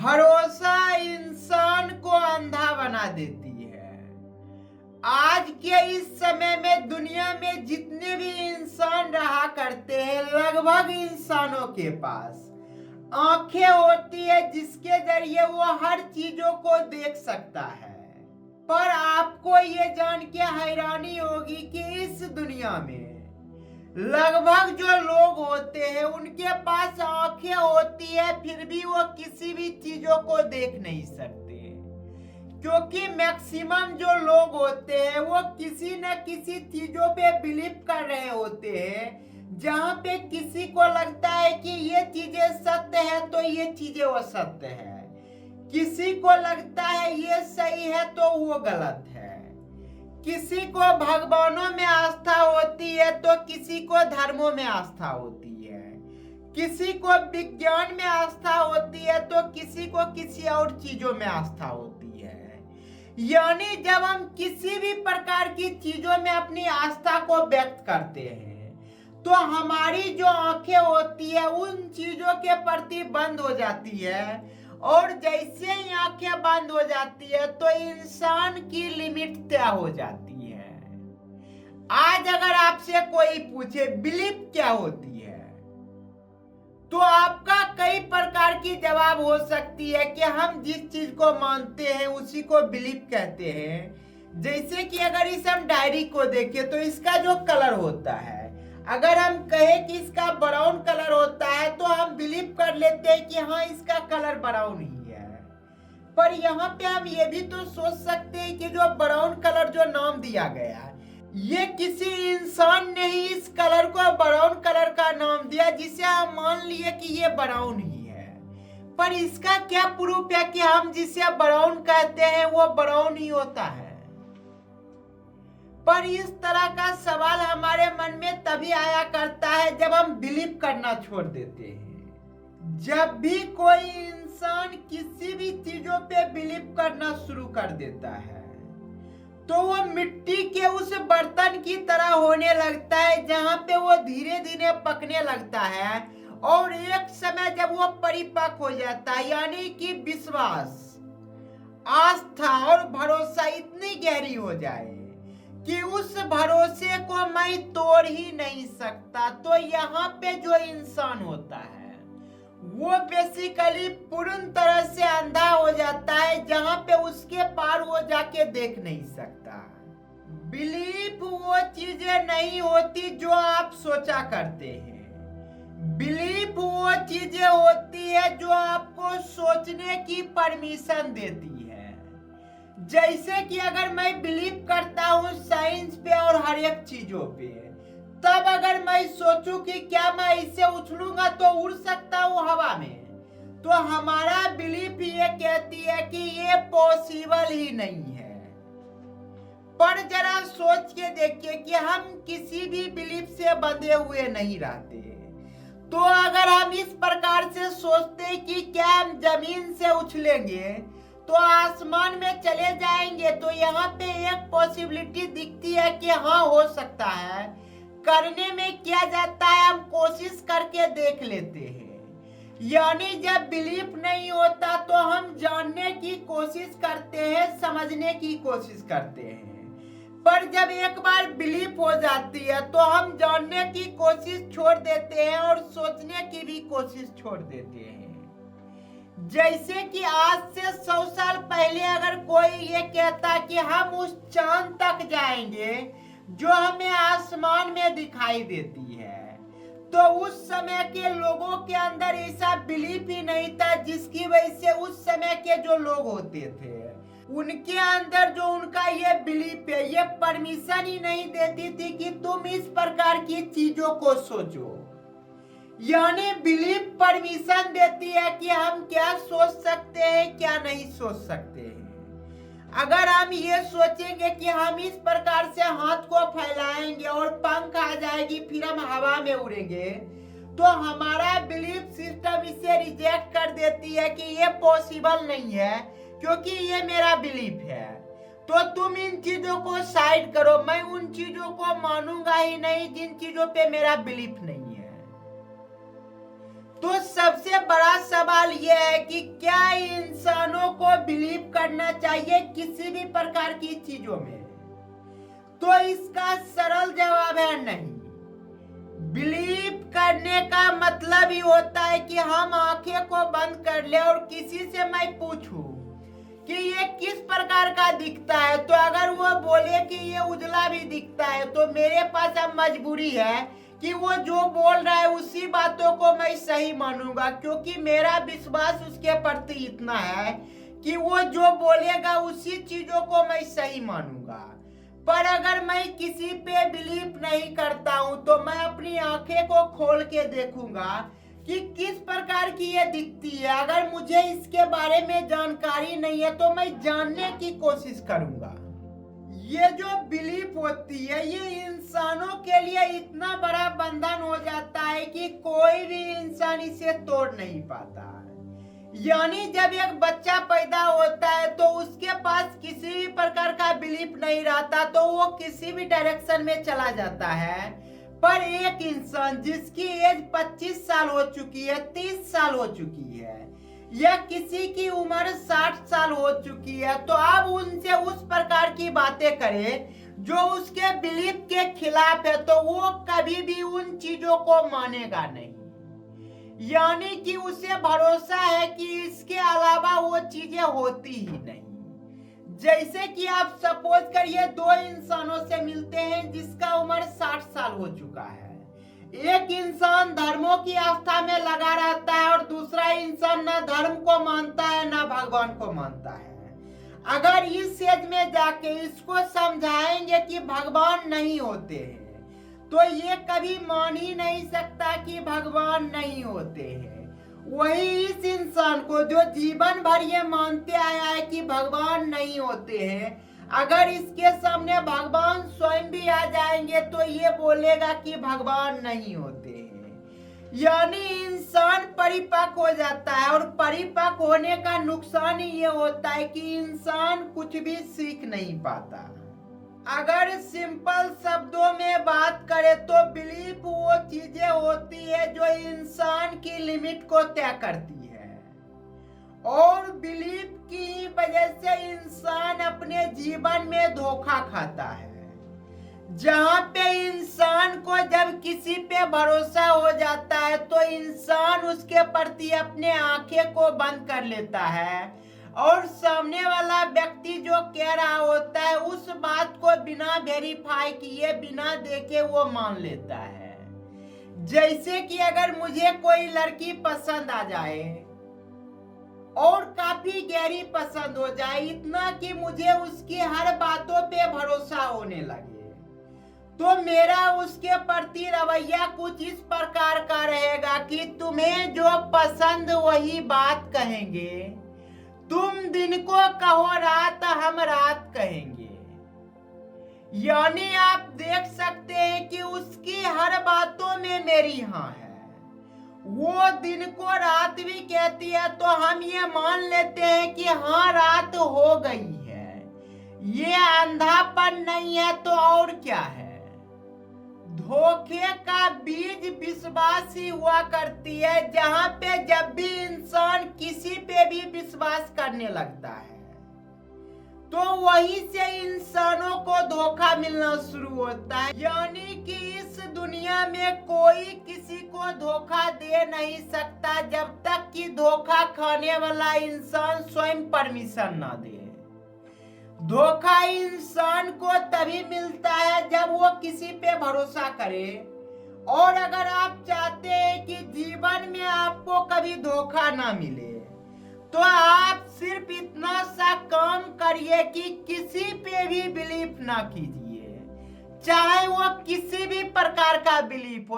भरोसा इंसान को अंधा बना देती है। आज के इस समय में दुनिया में जितने भी इंसान रहा करते हैं, लगभग इंसानों के पास आंखें होती है जिसके जरिए वो हर चीजों को देख सकता है। पर आपको ये जान के हैरानी होगी कि इस दुनिया में लगभग जो लोग होते हैं उनके पास आंखें होती है, फिर भी वो किसी भी चीजों को देख नहीं सकते, क्योंकि मैक्सिमम जो लोग होते हैं वो किसी न किसी चीजों पे बिलीव कर रहे होते हैं। जहां पे किसी को लगता है कि ये चीजें सत्य है तो ये चीजें वो सत्य है, किसी को लगता है ये सही है तो वो गलत है, किसी को भगवानों में आस्था होती है तो किसी को धर्मों में आस्था होती है, किसी को विज्ञान में आस्था होती है तो किसी को किसी और चीजों में आस्था होती है। यानी जब हम किसी भी प्रकार की चीजों में अपनी आस्था को व्यक्त करते हैं तो हमारी जो आंखें होती है उन चीजों के प्रति बंद हो जाती है, और जैसे ही आंखें बंद हो जाती है तो इंसान की लिमिट तय हो जाती है। आज अगर आपसे कोई पूछे बिलीफ क्या होती है तो आपका कई प्रकार की जवाब हो सकती है कि हम जिस चीज को मानते हैं उसी को बिलीफ कहते हैं। जैसे कि अगर इस हम डायरी को देखें तो इसका जो कलर होता है, अगर हम कहें कि इसका ब्राउन कलर होता है तो हम बिलीव कर लेते हैं कि हाँ इसका कलर ब्राउन ही है। पर यहाँ पे हम ये भी तो सोच सकते हैं कि जो ब्राउन कलर जो नाम दिया गया, ये किसी इंसान ने ही इस कलर को ब्राउन कलर का नाम दिया जिसे हम मान लिए कि ये ब्राउन ही है। पर इसका क्या प्रूफ है कि हम जिसे ब्राउन कहते हैं वो ब्राउन ही होता है? पर इस तरह का सवाल हमारे मन में तभी आया करता है जब हम बिलीव करना छोड़ देते हैं। जब भी कोई इंसान किसी भी चीजों पे बिलीव करना शुरू कर देता है तो वो मिट्टी के उस बर्तन की तरह होने लगता है जहां पे वो धीरे धीरे पकने लगता है, और एक समय जब वो परिपक्व हो जाता है, यानी कि विश्वास, आस्था और भरोसा इतनी गहरी हो जाए कि उस भरोसे को मैं तोड़ ही नहीं सकता, तो यहाँ पे जो इंसान होता है वो बेसिकली पूर्ण तरह से अंधा हो जाता है, जहां पे उसके पार वो जाके देख नहीं सकता। बिलीफ वो चीजें नहीं होती जो आप सोचा करते हैं। बिलीफ वो चीजें होती है जो आपको सोचने की परमिशन देती है। जैसे कि अगर मैं बिलीव करता हूँ साइंस पे और हर एक चीजों पे, तब अगर मैं सोचूं कि क्या मैं इससे उछलूंगा तो उड़ सकता हूँ हवा में, तो हमारा बिलीफ ये कहती है कि ये पॉसिबल ही नहीं है। पर जरा सोच के देखिए कि हम किसी भी बिलीफ से बंधे हुए नहीं रहते। तो अगर हम इस प्रकार से सोचते कि क्या हम जमीन से उछलेंगे तो आसमान में चले जाएंगे, तो यहाँ पे एक पॉसिबिलिटी दिखती है कि हाँ हो सकता है। करने में क्या जाता है, हम कोशिश करके देख लेते हैं। यानी जब बिलीफ नहीं होता तो हम जानने की कोशिश करते हैं, समझने की कोशिश करते हैं। पर जब एक बार बिलीफ हो जाती है तो हम जानने की कोशिश छोड़ देते हैं और सोचने की भी कोशिश छोड़ देते हैं। जैसे कि आज से 100 साल पहले अगर कोई ये कहता कि हम उस चांद तक जाएंगे जो हमें आसमान में दिखाई देती है, तो उस समय के लोगों के अंदर ऐसा बिलीफ ही नहीं था, जिसकी वजह से उस समय के जो लोग होते थे उनके अंदर जो उनका ये बिलीफ है ये परमिशन ही नहीं देती थी कि तुम इस प्रकार की चीजों को सोचो। यानी बिलीफ परमिशन देती है कि हम क्या सोच सकते हैं क्या नहीं सोच सकते हैं। अगर हम ये सोचेंगे कि हम इस प्रकार से हाथ को फैलाएंगे और पंख आ जाएगी फिर हम हवा में उड़ेंगे, तो हमारा बिलीफ सिस्टम इसे रिजेक्ट कर देती है कि ये पॉसिबल नहीं है, क्योंकि ये मेरा बिलीफ है। तो तुम इन चीजों को साइड करो, मैं उन चीजों को मानूंगा ही नहीं जिन चीजों पे मेरा बिलीफ नहीं है। तो सबसे बड़ा सवाल यह है कि क्या इंसानों को बिलीव करना चाहिए किसी भी प्रकार की चीजों में? तो इसका सरल जवाब है नहीं। बिलीव करने का मतलब ही होता है कि हम आंखें को बंद कर ले और किसी से मैं पूछूं कि ये किस प्रकार का दिखता है, तो अगर वो बोले कि ये उजला भी दिखता है, तो मेरे पास अब मजबूरी है कि वो जो बोल रहा है उसी बातों को मैं सही मानूंगा, क्योंकि मेरा विश्वास उसके प्रति इतना है कि वो जो बोलेगा उसी चीजों को मैं सही मानूंगा। पर अगर मैं किसी पे बिलीव नहीं करता हूं तो मैं अपनी आंखें को खोल के देखूंगा कि किस प्रकार की ये दिखती है। अगर मुझे इसके बारे में जानकारी नहीं है तो मैं जानने की कोशिश करूंगा। ये जो बिलीफ होती है ये इंसानों के लिए इतना बड़ा बंधन हो जाता है कि कोई भी इंसान इसे तोड़ नहीं पाता। यानी जब एक बच्चा पैदा होता है तो उसके पास किसी भी प्रकार का बिलीफ नहीं रहता, तो वो किसी भी डायरेक्शन में चला जाता है। पर एक इंसान जिसकी एज 25 साल हो चुकी है, 30 साल हो चुकी है, या किसी की उम्र 60 साल हो चुकी है, तो अब उनसे उस प्रकार की बातें करे जो उसके बिलीफ के खिलाफ है, तो वो कभी भी उन चीजों को मानेगा नहीं। यानी कि उसे भरोसा है कि इसके अलावा वो चीजें होती ही नहीं। जैसे कि आप सपोज करिए दो इंसानों से मिलते हैं जिसका उम्र 60 साल हो चुका है। एक इंसान धर्मों की आस्था में लगा रहता है और दूसरा इंसान न धर्म को मानता है न भगवान को मानता है। अगर इस एज में जाके इसको समझाएंगे कि भगवान नहीं होते हैं, तो ये कभी मान ही नहीं सकता कि भगवान नहीं होते हैं। वही इस इंसान को जो जीवन भर ये मानते आया है कि भगवान नहीं होते हैं, अगर इसके सामने भगवान स्वयं भी आ जाएंगे तो ये बोलेगा कि भगवान नहीं होते हैं। यानी इंसान परिपक्व हो जाता है, और परिपक्व होने का नुकसान ये होता है कि इंसान कुछ भी सीख नहीं पाता। अगर सिंपल शब्दों में बात करें तो बिलीफ वो चीजें होती है जो इंसान की लिमिट को तय करती है, और बिलीफ की वजह से इंसान अपने जीवन में धोखा खाता है। जहां पे इंसान को जब किसी पे भरोसा हो जाता है तो इंसान उसके प्रति अपने आंखें को बंद कर लेता है, और सामने वाला व्यक्ति जो कह रहा होता है उस बात को बिना वेरीफाई किए, बिना देखे वो मान लेता है। जैसे कि अगर मुझे कोई लड़की पसंद आ जाए और काफी गहरी पसंद हो जाए, इतना कि मुझे उसकी हर बातों पे भरोसा होने लगे, तो मेरा उसके प्रति रवैया कुछ इस प्रकार का रहेगा कि तुम्हें जो पसंद वही बात कहेंगे, तुम दिन को कहो रात हम रात कहेंगे। यानी आप देख सकते हैं कि उसकी हर बातों में मेरी हाँ है। वो दिन को रात भी कहती है तो हम ये मान लेते हैं कि हाँ रात हो गई है। ये अंधापन नहीं है तो और क्या है। धोखे का बीज विश्वास ही हुआ करती है, जहां पे जब भी इंसान किसी पे भी विश्वास करने लगता है तो वहीं से इंसानों को धोखा मिलना शुरू होता है। यानी कि इस दुनिया में कोई किसी को धोखा दे नहीं सकता जब तक कि धोखा खाने वाला इंसान स्वयं परमिशन ना दे। धोखा इंसान को तभी मिलता है जब वो किसी पे भरोसा करे। और अगर आप चाहते हैं कि जीवन में आपको कभी धोखा ना मिले तो आप सिर्फ इतना सा काम करिए कि किसी पे भी बिलीव ना कीजिए, चाहे वो किसी भी प्रकार का बिलीफ हो।